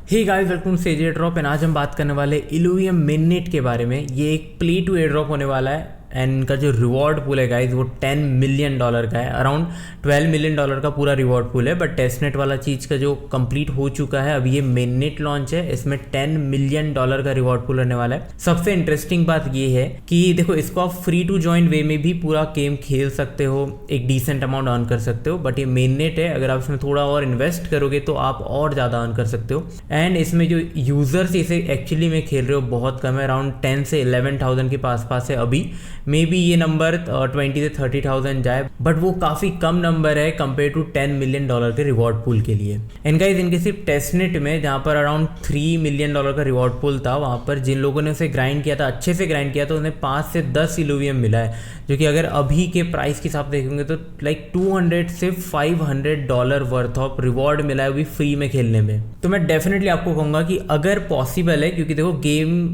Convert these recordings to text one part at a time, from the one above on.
Hey guys, welcome to Sage air drop and आज हम बात करने वाले इल्यूवियम मिननेट के बारे में। ये एक प्ले टू एयर ड्रॉप होने वाला है एंड इनका जो रिवॉर्ड पूल है गाइस वो $10 मिलियन का है। अराउंड $12 मिलियन का पूरा रिवॉर्ड पूल है, बट टेस्टनेट वाला चीज़ का जो कंप्लीट हो चुका है। अभी ये मेननेट लॉन्च है, इसमें $10 मिलियन का रिवॉर्ड पूल रहने वाला है। सबसे इंटरेस्टिंग बात ये है कि देखो, इसको आप फ्री टू ज्वाइन वे में भी पूरा गेम खेल सकते हो, एक डिसेंट अमाउंट अर्न कर सकते हो। बट ये मेननेट है, अगर आप इसमें थोड़ा और इन्वेस्ट करोगे तो आप और ज़्यादा अर्न कर सकते हो। एंड इसमें जो यूज़र्स इसे एक्चुअली में खेल रहे हो बहुत कम है, अराउंड 10 से 11,000 के पास है अभी। मे बी ये नंबर 20 से 30,000 जाए, बट वो काफ़ी कम नंबर है कंपेयर टू $10 मिलियन के रिवॉर्ड पूल के लिए। एंड गाइस, इनके सिर्फ टेस्टनेट में जहाँ पर अराउंड $3 मिलियन का रिवॉर्ड पूल था, वहाँ पर जिन लोगों ने उसे ग्राइंड किया था, अच्छे से ग्राइंड किया, तो उन्हें 5 से 10 इल्यूवियम मिला है, जो कि अगर अभी के प्राइस के हिसाब से देखेंगे तो लाइक $200 से $500 वर्थ ऑफ रिवॉर्ड मिला है, वो भी फ्री में खेलने में। तो मैं डेफिनेटली आपको कहूँगा कि अगर पॉसिबल है, क्योंकि देखो गेम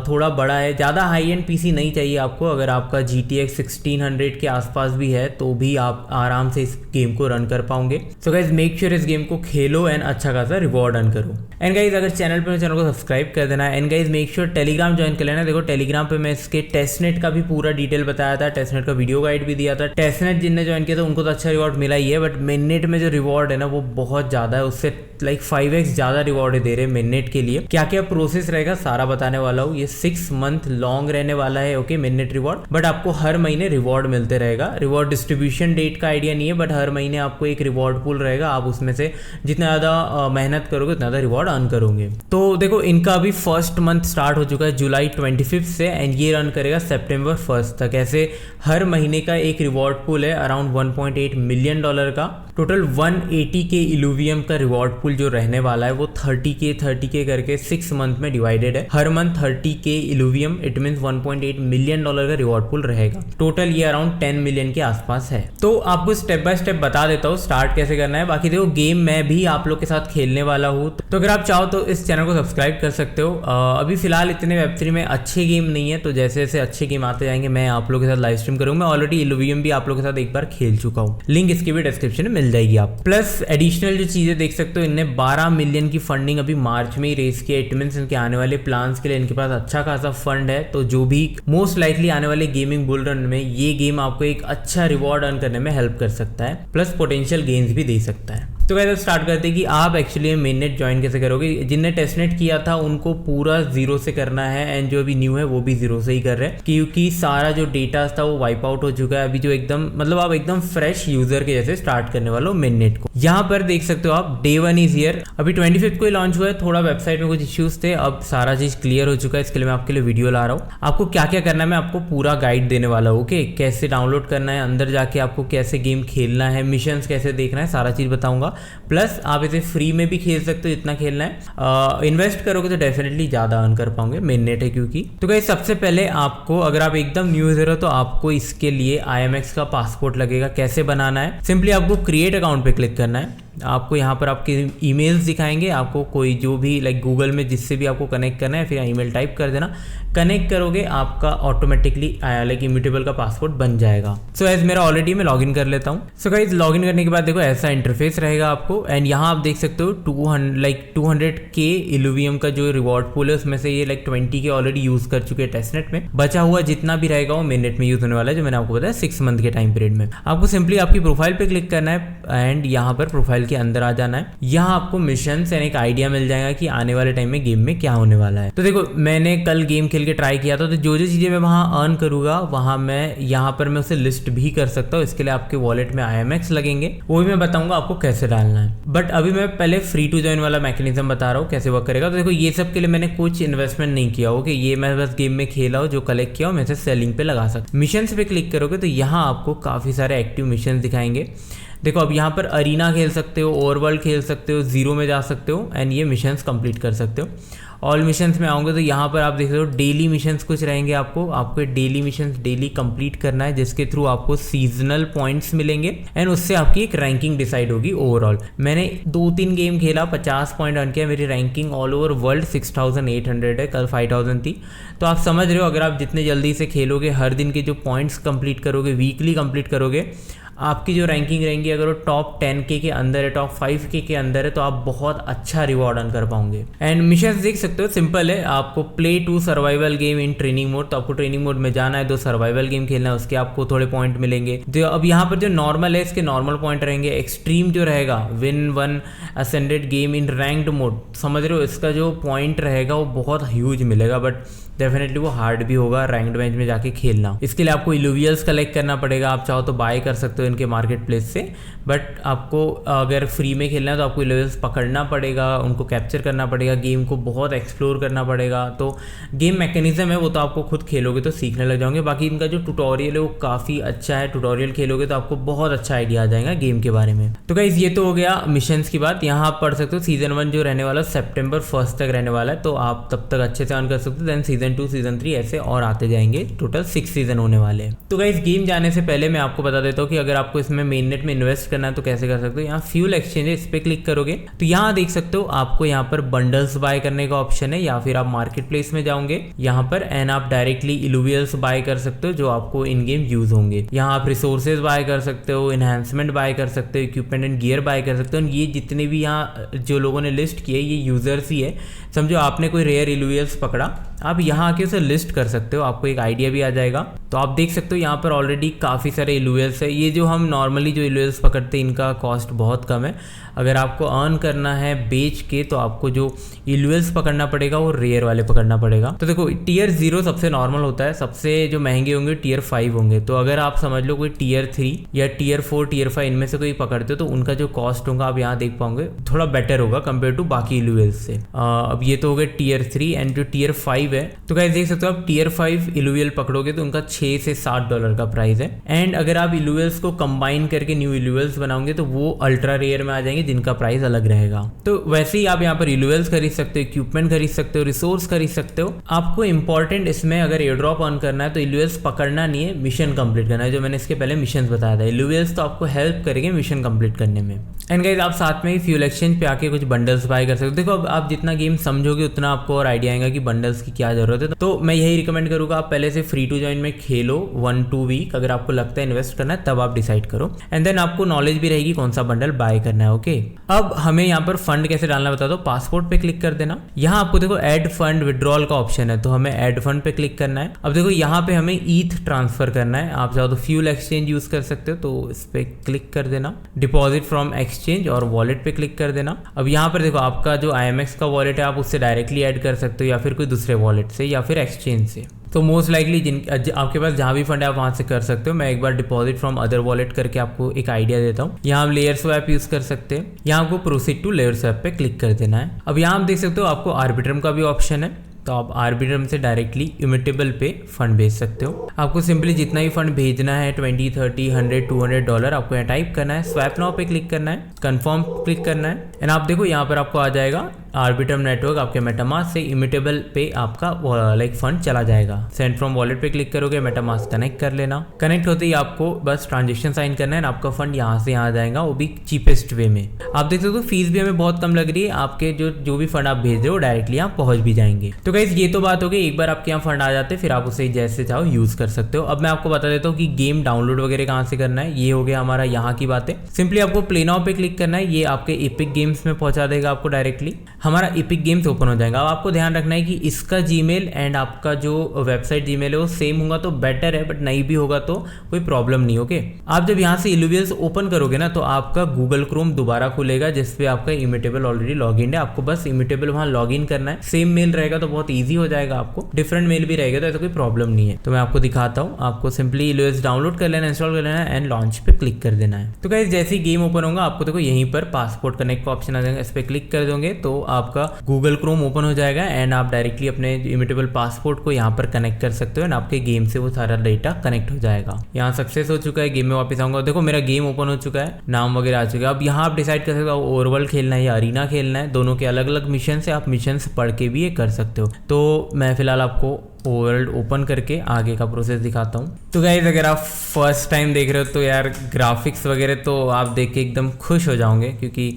थोड़ा बड़ा है, ज़्यादा हाई एंड पीसी नहीं चाहिए आपको। अगर आपका GTX 1600 के आसपास भी है तो भी आप आराम से इस गेम को रन कर पाओगे। सो गाइज, मेक श्योर इस गेम को खेलो एंड अच्छा खासा रिवॉर्ड अर्न करो। एंड गाइज, अगर चैनल पर चैनल को सब्सक्राइब कर देना है। And guys, make sure Telegram join कर लेना। देखो, टेलीग्राम पे मैं इसके टेस्टनेट का भी पूरा डिटेल बताया था, टेस्टनेट का वीडियो गाइड भी दिया था। टेस्टनेट जिनने ज्वाइन किया था उनको तो अच्छा रिवॉर्ड मिला ही है, बट मेननेट में जो रिवॉर्ड है ना वो बहुत ज़्यादा है, उससे लाइक 5x ज़्यादा रिवॉर्ड दे रहे हैं मेननेट के लिए। क्या क्या प्रोसेस रहेगा सारा बताने वाला हूँ। ये 6 मंथ लॉन्ग रहने वाला है, ओके, मेननेट रिवॉर्ड। बट आपको हर महीने रिवॉर्ड मिलते रहेगा। रिवॉर्ड डिस्ट्रीब्यूशन डेट का आइडिया नहीं है, बट हर महीने आपको एक रिवॉर्ड पूल रहेगा। आप उसमें से जितना ज़्यादा मेहनत करोगे उतना ज़्यादा रिवॉर्ड अर्न करोगे। तो देखो, इनका अभी फर्स्ट मंथ स्टार्ट हो चुका है जुलाई 25 से, एंड ये रन करेगा सितंबर 1 तक। ऐसे हर महीने का एक रिवॉर्ड पूल है अराउंड $1.8 मिलियन का। टोटल 180 के इल्यूवियम का रिवॉर्ड पूल जो रहने वाला है वो 30K करके 6 मंथ में डिवाइडेड है। हर month 30K Illuvium, it means $1.8 million का रिवॉर्ड पूल रहेगा। टोटल ये अराउंड 10 मिलियन के आसपास है। तो आपको स्टेप बाय स्टेप बता देता हूँ स्टार्ट कैसे करना है। बाकी देखो, गेम मैं भी आप लोग के साथ खेलने वाला हूँ, तो अगर आप चाहो तो इस चैनल को सब्सक्राइब कर सकते हो। अभी फिलहाल इतने वेब3 में अच्छे गेम नहीं है, तो जैसे जैसे अच्छे गेम आते जाएंगे मैं आप लोग के साथ लाइव स्ट्रीम करूँगा। मैं ऑलरेडी इल्यूवियम भी आप लोग के साथ एक बार खेल चुका हूँ, लिंक इसकी भी डिस्क्रिप्शन में मिल जाएगी आप। प्लस एडिशनल जो चीजें देख सकते हो, इनने 12 मिलियन की फंडिंग अभी मार्च में ही रेस किया। इट मीन्स इनके आने वाले प्लान्स के लिए इनके पास अच्छा खासा फंड है। तो जो भी मोस्ट लाइकली आने वाले गेमिंग बुल रन में ये गेम आपको एक अच्छा रिवॉर्ड अर्न करने में हेल्प कर सकता है, प्लस पोटेंशियल गेन्स भी दे सकता है। तो गाइस, स्टार्ट करते हैं कि आप एक्चुअली मेननेट ज्वाइन कैसे करोगे। जिनने टेस्टनेट किया था उनको पूरा जीरो से करना है, एंड जो अभी न्यू है वो भी जीरो से ही कर रहे हैं, क्योंकि सारा जो डेटा था वो वाइप आउट हो चुका है। अभी जो एकदम मतलब आप एकदम फ्रेश यूजर के जैसे स्टार्ट करने वाले हो मेननेट को। यहाँ पर देख सकते हो आप, डे 1 इज हियर। अभी 25 को ही लॉन्च हुआ है। थोड़ा वेबसाइट में कुछ इश्यूज थे, अब सारा चीज क्लियर हो चुका है। इसके लिए मैं आपके लिए वीडियो ला रहा हूँ। आपको क्या क्या करना है मैं आपको पूरा गाइड देने वाला हूँ। ओके, कैसे डाउनलोड करना है, अंदर जाके आपको कैसे गेम खेलना है, मिशंस कैसे देखना है, सारा चीज बताऊंगा। प्लस आप इसे फ्री में भी खेल सकते हो जितना खेलना है। इन्वेस्ट करोगे तो डेफिनेटली ज़्यादा अर्न कर पाओगे, मेननेट है क्योंकि। तो गाइस, सबसे पहले आपको, अगर आप एकदम न्यू यूजर हो तो आपको इसके लिए IMX का पासपोर्ट लगेगा। कैसे बनाना है, सिंपली आपको क्रिएट अकाउंट पे क्लिक करना है। आपको यहाँ पर आपके ईमेल्स दिखाएंगे, आपको कोई जो भी लाइक गूगल में जिससे भी आपको कनेक्ट करना है, फिर ईमेल टाइप कर देना। कनेक्ट करोगे आपका ऑटोमेटिकली लाइक इम्यूटेबल का पासपोर्ट बन जाएगा। सो एज मेरा ऑलरेडी मैं लॉगिन कर लेता हूँ। सो गाइस, लॉगिन करने के बाद देखो ऐसा इंटरफेस रहेगा आपको। एंड यहाँ आप देख सकते हो 200K इल्यूवियम का जो रिवॉर्ड पूल है उसमें से ये लाइक 20K ऑलरेडी यूज कर चुके हैं टेस्टनेट में। बचा हुआ जितना भी रहेगा वो मेननेट में यूज होने वाला है, जो मैंने आपको बताया 6 मंथ के टाइम पीरियड में। आपको सिंपली आपकी प्रोफाइल पे क्लिक करना है एंड यहाँ पर प्रोफाइल के अंदर आ जाना है। यहाँ आपको मिशन से एक आइडिया मिल जाएगा कि आने वाले टाइम में गेम में क्या होने वाला है। तो देखो, मैंने कल गेम खेल के ट्राई किया था, तो जो जो चीजें मैं वहाँ अर्न करूंगा वहाँ मैं यहाँ पर मैं उसे लिस्ट भी कर सकता हूँ। इसके लिए आपके वॉलेट में IMX लगेंगे, वो भी मैं बताऊंगा आपको कैसे डालना है। बट अभी मैं पहले फ्री टू ज्वाइन वाला मैकेनिज्म बता रहा हूँ कैसे वर्क करेगा। तो देखो, ये सब के लिए मैंने कुछ इन्वेस्टमेंट नहीं किया। ओके, ये मैं बस गेम में खेला हूँ, जो कलेक्ट किया हूँ मैं इसे सेलिंग पे लगा सकता। मिशन पे क्लिक करोगे तो यहाँ आपको काफी सारे एक्टिव मिशन दिखाएंगे। देखो, अब यहाँ पर अरीना खेल सकते हो, ओवरवर्ल्ड खेल सकते हो, जीरो में जा सकते हो एंड ये मिशंस कंप्लीट कर सकते हो। ऑल मिशंस में आऊँगे तो यहाँ पर आप देख रहे हो डेली मिशंस कुछ रहेंगे। आपको डेली मिशंस डेली कंप्लीट करना है, जिसके थ्रू आपको सीजनल पॉइंट्स मिलेंगे एंड उससे आपकी एक रैंकिंग डिसाइड होगी ओवरऑल। मैंने 2-3 गेम खेला, 50 पॉइंट अर्न किया। मेरी रैंकिंग ऑल ओवर वर्ल्ड 6800 है, कल 5000 थी। तो आप समझ रहे हो, अगर आप जितने जल्दी से खेलोगे, हर दिन के जो पॉइंट्स कंप्लीट करोगे, वीकली कंप्लीट करोगे, आपकी जो रैंकिंग रहेंगी अगर वो टॉप 10K के अंदर है, टॉप 5K के अंदर है, तो आप बहुत अच्छा रिवॉर्ड अर्न कर पाओगे। एंड मिशन देख सकते हो, सिंपल है, आपको play to survival game in training mode, तो आपको ट्रेनिंग मोड में जाना है, 2 सर्वाइवल गेम खेलना है, उसके आपको थोड़े पॉइंट मिलेंगे। जो अब यहाँ पर जो नॉर्मल है इसके नॉर्मल पॉइंट रहेंगे। एक्सट्रीम जो रहेगा, win 1 ascended game in ranked mode, समझ रहे हो, इसका जो पॉइंट रहेगा वो बहुत ह्यूज मिलेगा, बट डेफिनेटली वो हार्ड भी होगा रैंक्ड मैच में जाके खेलना। इसके लिए आपको इलुवियल्स कलेक्ट करना पड़ेगा। आप चाहो तो बाय कर सकते हो इनके मार्केट प्लेस से, बट आपको अगर फ्री में खेलना है तो आपको इलुवियल्स पकड़ना पड़ेगा, उनको कैप्चर करना पड़ेगा, गेम को बहुत एक्सप्लोर करना पड़ेगा। तो गेम मैकेनिज्म है वो तो आपको खुद खेलोगे तो सीखने लग जाओगे। बाकी इनका जो ट्यूटोरियल है वो काफ़ी अच्छा है, ट्यूटोरियल खेलोगे तो आपको बहुत अच्छा आइडिया आ जाएगा गेम के बारे में। तो गाइस ये तो हो गया मिशंस की बात। यहाँ आप पढ़ सकते हो सीजन 1 जो रहने वाला सितंबर 1 तक रहने वाला है, तो आप तब तक अच्छे से अर्न कर सकते हो। देन सीजन 2 सीजन 3 ऐसे और आते जाएंगे, टोटल 6 सीजन होने वाले हैं। तो गाइस गेम जाने से पहले मैं आपको बता देता हूँ कि अगर आपको इसमें मेननेट में इन्वेस्ट करना है तो कैसे कर सकते हो। यहाँ फ्यूल एक्सचेंज है, इस पर क्लिक करोगे तो यहाँ देख सकते हो आपको यहाँ पर बंडल्स बाय करने का ऑप्शन है, या फिर आप मार्केट प्लेस में जाओगे यहाँ पर एंड आप डायरेक्टली इलुवियल्स बाय कर सकते हो जो आपको इन गेम यूज होंगे। यहाँ आप रिसोर्सेज बाय कर सकते हो, इनहेंसमेंट बाय कर सकते हो, इक्विपमेंट एंड गियर बाय कर सकते हो। ये जितने भी यहाँ जो लोगों ने लिस्ट किए ये यूजर्स ही है। समझो आपने कोई रेयर इलुवियल्स पकड़ा, आप यहाँ आके उसे लिस्ट कर सकते हो, आपको एक आइडिया भी आ जाएगा। तो आप देख सकते हो यहाँ पर ऑलरेडी काफ़ी सारे इलुवियल्स है। ये जो हम नॉर्मली जो इलुवियल्स पकड़ते हैं इनका कॉस्ट बहुत कम है। अगर आपको अर्न करना है बेच के तो आपको जो इलुवियल्स पकड़ना पड़ेगा वो रेयर वाले पकड़ना पड़ेगा। तो देखो टियर 0 सबसे नॉर्मल होता है, सबसे जो महंगे होंगे टियर 5 होंगे। तो अगर आप समझ लो कोई टियर 3 या टियर 4 टियर 5 इनमें से कोई पकड़ते हो तो उनका जो कॉस्ट होगा आप यहाँ देख पाओगे थोड़ा बेटर होगा कंपेयर टू बाकी इलुवियल्स से। अब ये तो हो गए टियर 3 एंड जो टियर 5 है, तो गाइस देख सकते हो आप टियर 5 इलुवियल पकड़ोगे तो उनका $6 से $7 का प्राइस है। एंड अगर आप इलुवियल्स को कंबाइन करके न्यू इलुवियल्स बनाओगे तो वो अल्ट्रा रेयर में आ जाएंगे जिनका प्राइस अलग रहेगा। तो वैसे ही आप यहाँ पर इलुवियल्स खरीद सकते हो, इक्विपमेंट खरीद सकते हो, रिसोर्स खरीद सकते हो। आपको इंपॉर्टेंट इसमें अगर एयर ड्रॉप अर्न करना है तो इलुवियल्स पकड़ना नहीं है, मिशन कंप्लीट करना है, जो मैंने इसके पहले मिशन बताया था। इलुवियल्स तो आपको हेल्प करेंगे मिशन कंप्लीट करने में। एंड गाइस आप साथ में ही फ्यूल एक्सचेंज पे आके कुछ बंडल्स बाय कर सकते हो। देखो अब आप जितना गेम समझोगे उतना आपको और आइडिया आएगा कि बंडल्स की क्या जरूरत है। तो मैं यही रिकमेंड करूंगा आप पहले से फ्री टू जॉइन में खेलो 1-2 वीक, अगर आपको लगता है इन्वेस्ट करना है तब आप डिसाइड करो, एंड देन आपको नॉलेज भी रहेगी कौन सा बंडल बाय करना है। ओके, अब हमें यहाँ पर फंड कैसे डालना बता दो। पासपोर्ट पे क्लिक कर देना, यहाँ आपको देखो ऐड फंड विड्रॉल का ऑप्शन है, तो हमें ऐड फंड पे क्लिक करना है। अब देखो यहाँ पे हमें ईथ ट्रांसफर करना है। आप चाहो तो फ्यूल एक्सचेंज यूज कर सकते हो, तो इस पे क्लिक कर देना, डिपॉजिट फ्रॉम एक्सचेंज और वॉलेट पे क्लिक कर देना। अब यहाँ पर देखो आपका जो IMX का वॉलेट है आप उससे डायरेक्टली ऐड कर सकते हो या फिर कोई दूसरे वॉलेट से या फिर एक्सचेंज से। तो मोस्ट लाइकली जिन आपके पास जहाँ भी फंड है आप वहाँ से कर सकते हो। मैं एक बार डिपॉजिट फ्रॉम अदर वॉलेट करके आपको एक आइडिया देता हूँ। यहाँ आप लेयर स्वैप यूज कर सकते हैं, यहाँ आपको प्रोसीड टू लेयर स्वैप पे क्लिक कर देना है। अब यहाँ आप देख सकते हो आपको आर्बिट्रम का भी ऑप्शन है, तो आप आर्बिट्रम से डायरेक्टली इमिटेबल पे फंड भेज सकते हो। आपको सिंपली जितना भी फंड भेजना है $20, $30, $100, $200 आपको यहाँ टाइप करना है, स्वैप नाउ पे क्लिक करना है, कंफर्म क्लिक करना है, एंड आप देखो यहाँ पर आपको आ जाएगा आर्बिट्रम नेटवर्क आपके मेटामास्क से इमिटेबल पे आपका लाइक फंड चला जाएगा। सेंड फ्रॉम वॉलेट पे क्लिक करोगे, मेटामास्क कनेक्ट कर लेना। कनेक्ट होते ही आपको बस ट्रांजेक्शन साइन करना है, आपका फंड यहाँ से यहाँ आ जाएगा, वो भी चीपेस्ट वे में। आप देख सकते हो फीस भी हमें बहुत कम लग रही है, आपके जो भी फंड आप भेज रहे हो डायरेक्टली यहाँ पहुंच भी जाएंगे। तो गाइस ये तो बात हो गई, एक बार आपके यहाँ फंड आ जाते फिर आप उसे जैसे चाहो यूज कर सकते हो। अब मैं आपको बता देता हूँ कि गेम डाउनलोड वगैरह कहाँ से करना है। ये हो गया हमारा यहाँ की बातें। सिंपली आपको प्ले नाउ पे क्लिक करना है, ये आपके एपिक गेम्स में पहुंचा देगा आपको डायरेक्टली। हमारा एपिक गेम्स ओपन हो जाएगा। अब आपको ध्यान रखना है कि इसका जीमेल एंड आपका जो वेबसाइट जीमेल है वो सेम होगा तो बेटर है, बट नहीं भी होगा तो कोई प्रॉब्लम नहीं। ओके, आप जब यहाँ से इलुवियल्स ओपन करोगे ना तो आपका गूगल क्रोम दोबारा खुलेगा जिसपे आपका इमिटेबल ऑलरेडी लॉगिन है। आपको बस इमिटेबल वहाँ लॉगिन करना है। सेम मेल रहेगा तो बहुत ईजी हो जाएगा, आपको डिफरेंट मेल भी रहेगा तो ऐसा कोई प्रॉब्लम नहीं है। तो मैं आपको दिखाता हूँ, आपको सिंपली इलुवियल्स डाउनलोड कर लेना, इंस्टॉल कर लेना एंड लॉन्च पे क्लिक कर देना है। तो गाइस जैसे ही गेम ओपन होगा आपको देखो यहीं पर पासपोर्ट कनेक्ट का ऑप्शन आ जाएगा, इस पे क्लिक कर दोगे तो आपका गूगल क्रोम ओपन हो जाएगा एंड आप डायरेक्टली अपने इमिटेबल पासपोर्ट को यहाँ पर कनेक्ट कर सकते हो एंड आपके गेम से वो सारा डेटा कनेक्ट हो जाएगा। यहाँ सक्सेस हो चुका है, गेम में वापस आऊंगा। देखो मेरा गेम ओपन हो चुका है, नाम वगैरह आ चुका है। अब यहाँ आप डिसाइड कर सकते हो ओवरवर्ल्ड खेलना है या अरीना खेलना है, दोनों के अलग अलग मिशन से आप मिशन पढ़ के भी ये कर सकते हो। तो मैं फिलहाल आपको ओवरवर्ल्ड ओपन करके आगे का प्रोसेस दिखाता हूँ। तो गाइस अगर आप फर्स्ट टाइम देख रहे हो तो यार ग्राफिक्स वगैरह तो आप देख के एकदम खुश हो जाओगे, क्योंकि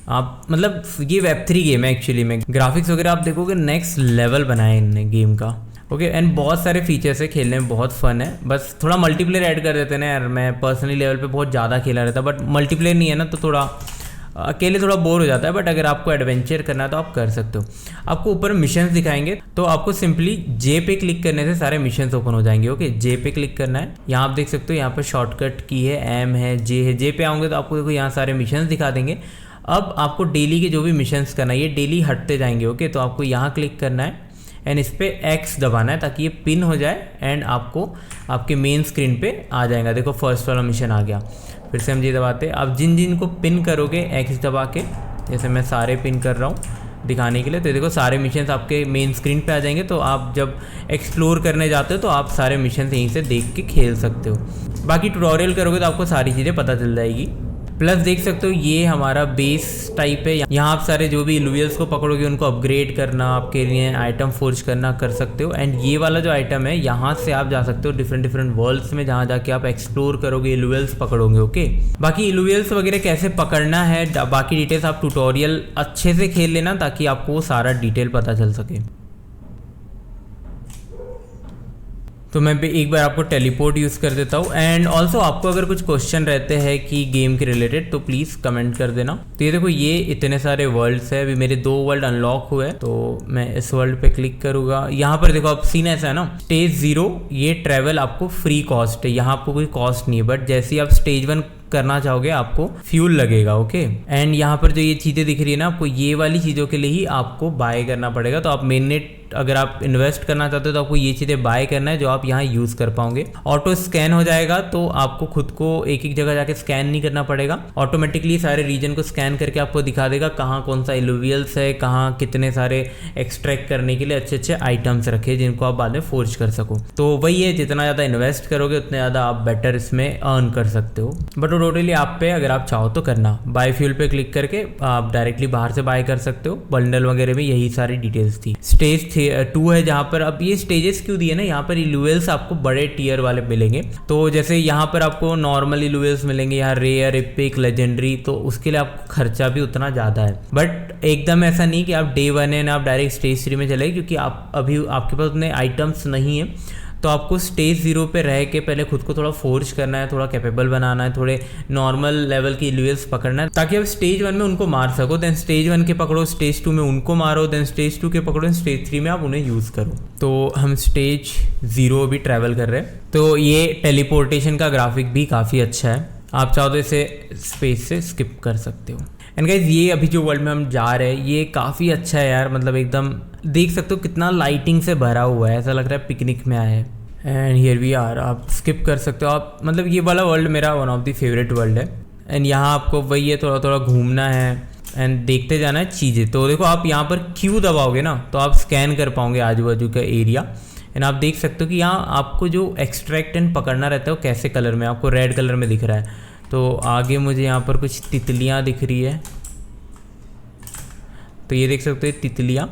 आप मतलब ये Web3 गेम है एक्चुअली में। ग्राफिक्स वगैरह आप देखोगे नेक्स्ट लेवल बनाया इनने गेम का। ओके एंड बहुत सारे फीचर्स है, खेलने में बहुत फन है, बस थोड़ा मल्टीप्लेयर ऐड कर देते हैं ना यार। मैं पर्सनली लेवल पे बहुत ज़्यादा खेला रहता, बट मल्टीप्लेयर नहीं है ना तो थोड़ा अकेले थोड़ा बोर हो जाता है। बट अगर आपको एडवेंचर करना है तो आप कर सकते हो। आपको ऊपर मिशंस दिखाएंगे, तो आपको सिंपली जे पे क्लिक करने से सारे मिशंस ओपन हो जाएंगे। ओके, जे पे क्लिक करना है। यहाँ आप देख सकते हो, यहाँ पर शॉर्टकट की है, एम है, जे है। जे पे आओगे तो आपको देखो यहाँ सारे मिशंस दिखा देंगे। अब आपको डेली के जो भी मिशंस करना है, ये डेली हटते जाएंगे। ओके, तो आपको यहाँ क्लिक करना है एंड इस पर एक्स दबाना है ताकि ये पिन हो जाए एंड आपको आपके मेन स्क्रीन पे आ जाएगा। देखो फर्स्ट वाला मिशन आ गया। फिर से हम ये दबाते, आप जिन जिन को पिन करोगे एक्स दबा के, जैसे मैं सारे पिन कर रहा हूँ दिखाने के लिए, तो देखो सारे मिशंस आपके मेन स्क्रीन पे आ जाएंगे। तो आप जब एक्सप्लोर करने जाते हो तो आप सारे मिशंस यहीं से देख के खेल सकते हो। बाकी ट्यूटोरियल करोगे तो आपको सारी चीज़ें पता चल जाएगी। प्लस देख सकते हो ये हमारा बेस टाइप है। यहाँ आप सारे जो भी इलुवियल्स को पकड़ोगे उनको अपग्रेड करना, आपके लिए आइटम फोर्ज करना कर सकते हो। एंड ये वाला जो आइटम है, यहाँ से आप जा सकते हो डिफरेंट वर्ल्ड्स में, जहाँ जाके आप एक्सप्लोर करोगे, इलुवियल्स पकड़ोगे। ओके, बाकी इलुवियल्स वगैरह कैसे पकड़ना है, बाकी डिटेल्स आप ट्यूटोरियल अच्छे से खेल लेना ताकि आपको वो सारा डिटेल पता चल सके। तो मैं भी एक बार आपको टेलीपोर्ट यूज़ कर देता हूँ। एंड ऑल्सो आपको अगर कुछ क्वेश्चन रहते हैं कि गेम के रिलेटेड तो प्लीज़ कमेंट कर देना। तो ये देखो, ये इतने सारे वर्ल्ड्स है, अभी मेरे 2 वर्ल्ड अनलॉक हुए, तो मैं इस वर्ल्ड पे क्लिक करूँगा। यहाँ पर देखो, अब सीन ऐसा है ना, स्टेज 0 ये ट्रैवल आपको फ्री कॉस्ट है, यहाँ आपको कोई कॉस्ट नहीं है। बट जैसे ही आप स्टेज 1 करना चाहोगे आपको फ्यूल लगेगा। ओके, एंड यहाँ पर जो ये चीज़ें दिख रही है ना, आपको ये वाली चीज़ों के लिए ही आपको बाय करना पड़ेगा। तो आप मेननेट अगर आप इन्वेस्ट करना चाहते हो तो आपको ये चीज़ें बाय करना है जो आप यहाँ यूज़ कर पाओगे। ऑटो स्कैन हो जाएगा, तो आपको खुद को एक एक जगह जाके स्कैन नहीं करना पड़ेगा, ऑटोमेटिकली सारे रीजन को स्कैन करके आपको दिखा देगा कहाँ कौन सा इलुवियल्स है, कहाँ कितने सारे एक्सट्रैक्ट करने के लिए अच्छे अच्छे आइटम्स रखे जिनको आप बाद में फोर्ज कर सको। तो वही है, जितना ज़्यादा इन्वेस्ट करोगे उतने ज़्यादा आप बेटर इसमें अर्न कर सकते हो। बट वो टोटली आप पे, अगर आप चाहो तो करना। बाय फ्यूल पे क्लिक करके आप डायरेक्टली बाहर से बाय कर सकते हो। बंडल वगैरह में यही सारी डिटेल्स थी। स्टेज 2 है जहाँ पर, अब ये स्टेजेस क्यों दिए ना, यहाँ पर इलुवियल्स आपको बड़े टीयर वाले मिलेंगे। तो जैसे यहाँ पर आपको नॉर्मल इलुवियल्स मिलेंगे, यहाँ रेयर, एपिक, लेजेंडरी, तो उसके लिए आपको खर्चा भी उतना ज़्यादा है। बट एकदम ऐसा नहीं कि आप डे 1 है ना आप डायरेक्ट स्टेज 3 में चले, क्योंकि आप अभी आपके पास उतने आइटम्स नहीं है। तो आपको स्टेज 0 पे रह के पहले खुद को थोड़ा फोर्ज करना है, थोड़ा कैपेबल बनाना है, थोड़े नॉर्मल लेवल के इलुवियल्स पकड़ना है ताकि आप स्टेज 1 में उनको मार सको। देन स्टेज 1 के पकड़ो, स्टेज 2 में उनको मारो, देन स्टेज 2 के पकड़ो, स्टेज 3 में आप उन्हें यूज़ करो। तो हम स्टेज 0 भी ट्रैवल कर रहे हैं। तो ये टेलीपोर्टेशन का ग्राफिक भी काफ़ी अच्छा है, आप चाहो तो इसे स्पेस से स्किप कर सकते हो। एंड गाइज, ये अभी जो वर्ल्ड में हम जा रहे हैं ये काफ़ी अच्छा है यार, मतलब एकदम देख सकते हो कितना लाइटिंग से भरा हुआ है, ऐसा लग रहा है पिकनिक में आए हैं। एंड हियर वी आर, आप स्किप कर सकते हो आप, मतलब ये वाला वर्ल्ड मेरा one of the favourite world है। एंड यहाँ आपको वही है, थोड़ा थोड़ा घूमना है एंड देखते जाना है चीज़ें। तो देखो, आप यहाँ पर क्यू दबाओगे ना तो आप स्कैन कर पाओगे आजू बाजू का एरिया। एंड आप देख सकते हो कि यहाँ आपको जो एक्सट्रैक्ट एंड पकड़ना रहता है वो कैसे कलर में, आपको रेड कलर में दिख रहा है। तो आगे मुझे यहाँ पर कुछ तितलियाँ दिख रही है, तो ये देख सकते हो तितलियाँ,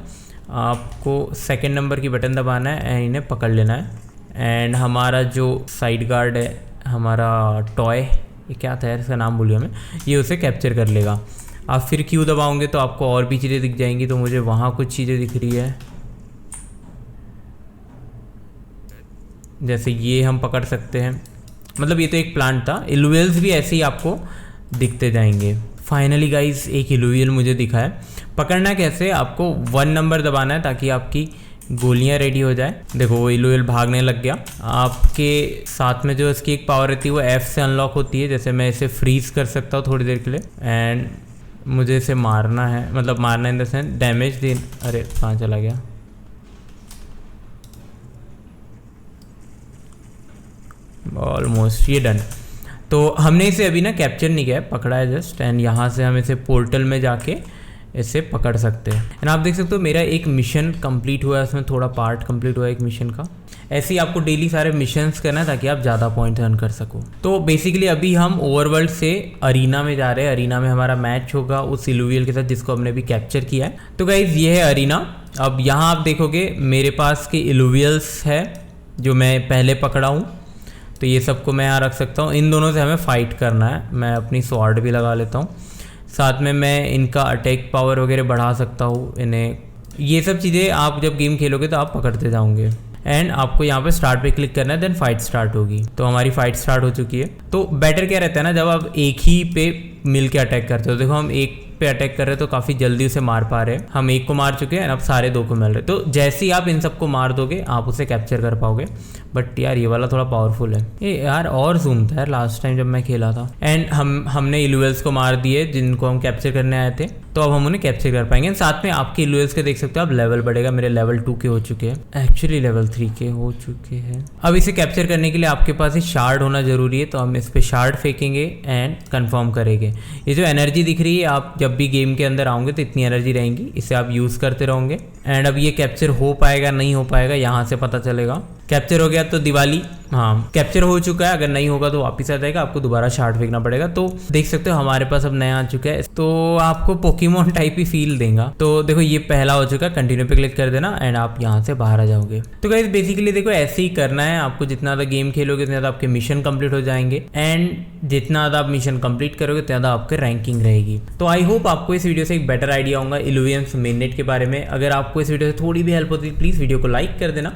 आपको 2 नंबर की बटन दबाना है एंड इन्हें पकड़ लेना है। एंड हमारा जो साइड गार्ड है, हमारा टॉय, ये क्या था यार इसका नाम भूल गया मैं, ये उसे कैप्चर कर लेगा। आप फिर क्यू दबाओगे तो आपको और भी चीज़ें दिख जाएंगी। तो मुझे वहाँ कुछ चीज़ें दिख रही है, जैसे ये हम पकड़ सकते हैं, मतलब ये तो एक प्लांट था। इलुवियल्स भी ऐसे ही आपको दिखते जाएंगे। फाइनली गाइस, एक इलुवियल मुझे दिखा है। पकड़ना कैसे, आपको 1 नंबर दबाना है ताकि आपकी गोलियां रेडी हो जाए। देखो वो इलुवियल भागने लग गया। आपके साथ में जो इसकी एक पावर रहती है वो F से अनलॉक होती है, जैसे मैं इसे फ्रीज कर सकता हूँ थोड़ी देर के लिए। एंड मुझे इसे मारना है, मतलब मारना इन द सेंस डैमेज दे। अरे कहाँ चला गया, ऑलमोस्ट ये डन। तो हमने इसे अभी ना कैप्चर नहीं किया है, पकड़ा है जस्ट। एंड यहाँ से हम इसे पोर्टल में जाके इसे पकड़ सकते हैं। एंड आप देख सकते हो मेरा एक मिशन कंप्लीट हुआ है, उसमें थोड़ा पार्ट कंप्लीट हुआ है एक मिशन का। ऐसे ही आपको डेली सारे मिशंस करना है ताकि आप ज़्यादा पॉइंट अर्न कर सको। तो बेसिकली अभी हम ओवरवर्ल्ड से अरीना में जा रहे हैं। अरीना में हमारा मैच होगा उस इलुवियल के साथ जिसको हमने भी कैप्चर किया है। तो गाइज ये है अरीना। अब यहाँ आप देखोगे मेरे पास के इलुवियल्स है जो मैं पहले पकड़ा हूँ, तो ये सबको मैं यहाँ रख सकता हूँ। इन दोनों से हमें फ़ाइट करना है। मैं अपनी स्वॉर्ड भी लगा लेता हूँ, साथ में मैं इनका अटैक पावर वगैरह बढ़ा सकता हूँ इन्हें। ये सब चीज़ें आप जब गेम खेलोगे तो आप पकड़ते जाओगे। एंड आपको यहाँ पे स्टार्ट पे क्लिक करना है, देन फाइट स्टार्ट होगी। तो हमारी फाइट स्टार्ट हो चुकी है। तो बेटर क्या रहता है ना, जब आप एक ही पे मिल के अटैक करते हो, देखो हम एक पे अटैक कर रहे हैं तो काफ़ी जल्दी उसे मार पा रहे हैं। हम एक को मार चुके हैं, अब सारे 2 को मिल रहे हैं। तो जैसे ही आप इन सबको मार दोगे आप उसे कैप्चर कर पाओगे। बट यार ये वाला थोड़ा पावरफुल है। ये यार और जूम था यार लास्ट टाइम जब मैं खेला था। एंड हमने इलुएल्स को मार दिए जिनको हम कैप्चर करने आए थे, तो अब हम उन्हें कैप्चर कर पाएंगे। साथ में आपके इलुएल्स के देख सकते हो आप लेवल बढ़ेगा। मेरे लेवल 2 के हो चुके हैं, एक्चुअली लेवल 3 के हो चुके हैं। अब इसे कैप्चर करने के लिए आपके पास एक शार्ड होना जरूरी है, तो हम इस पे शार्ड फेंकेंगे एंड कंफर्म करेंगे। ये जो एनर्जी दिख रही है, आप जब भी गेम के अंदर आओगे तो इतनी एनर्जी रहेंगी, इसे आप यूज़ करते रहोगे। एंड अब ये कैप्चर हो पाएगा नहीं हो पाएगा यहाँ से पता चलेगा। कैप्चर हो गया तो दिवाली, हाँ कैप्चर हो चुका है। अगर नहीं होगा तो वापस आ जाएगा, आपको दोबारा शार्ट फेंकना पड़ेगा। तो देख सकते हो हमारे पास अब नया आ चुका है, तो आपको पोकेमॉन टाइप ही फील देगा। तो देखो ये पहला हो चुका है, कंटिन्यू पे क्लिक कर देना एंड आप यहाँ से बाहर आ जाओगे। तो गाइस बेसिकली देखो ऐसे ही करना है आपको। जितना ज़्यादा गेम खेलोगे उतना ज़्यादा आपके मिशन कंप्लीट हो जाएंगे, एंड जितना ज़्यादा आप मिशन कंप्लीट करोगे उतना ज़्यादा आपकी रैंकिंग रहेगी। तो आई होप आपको इस वीडियो से एक बेटर आइडिया होगा इल्यूवियम्स मेननेट के बारे में। अगर आपको इस वीडियो से थोड़ी भी हेल्प होती है प्लीज़ वीडियो को लाइक कर देना।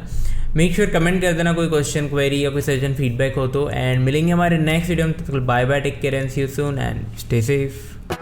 मेक श्योर कमेंट कर देना कोई क्वेश्चन, क्वेरी या कोई सजेशन फीडबैक हो तो। एंड मिलेंगे हमारे नेक्स्ट वीडियो में। Bye bye, take care and see you soon and stay safe.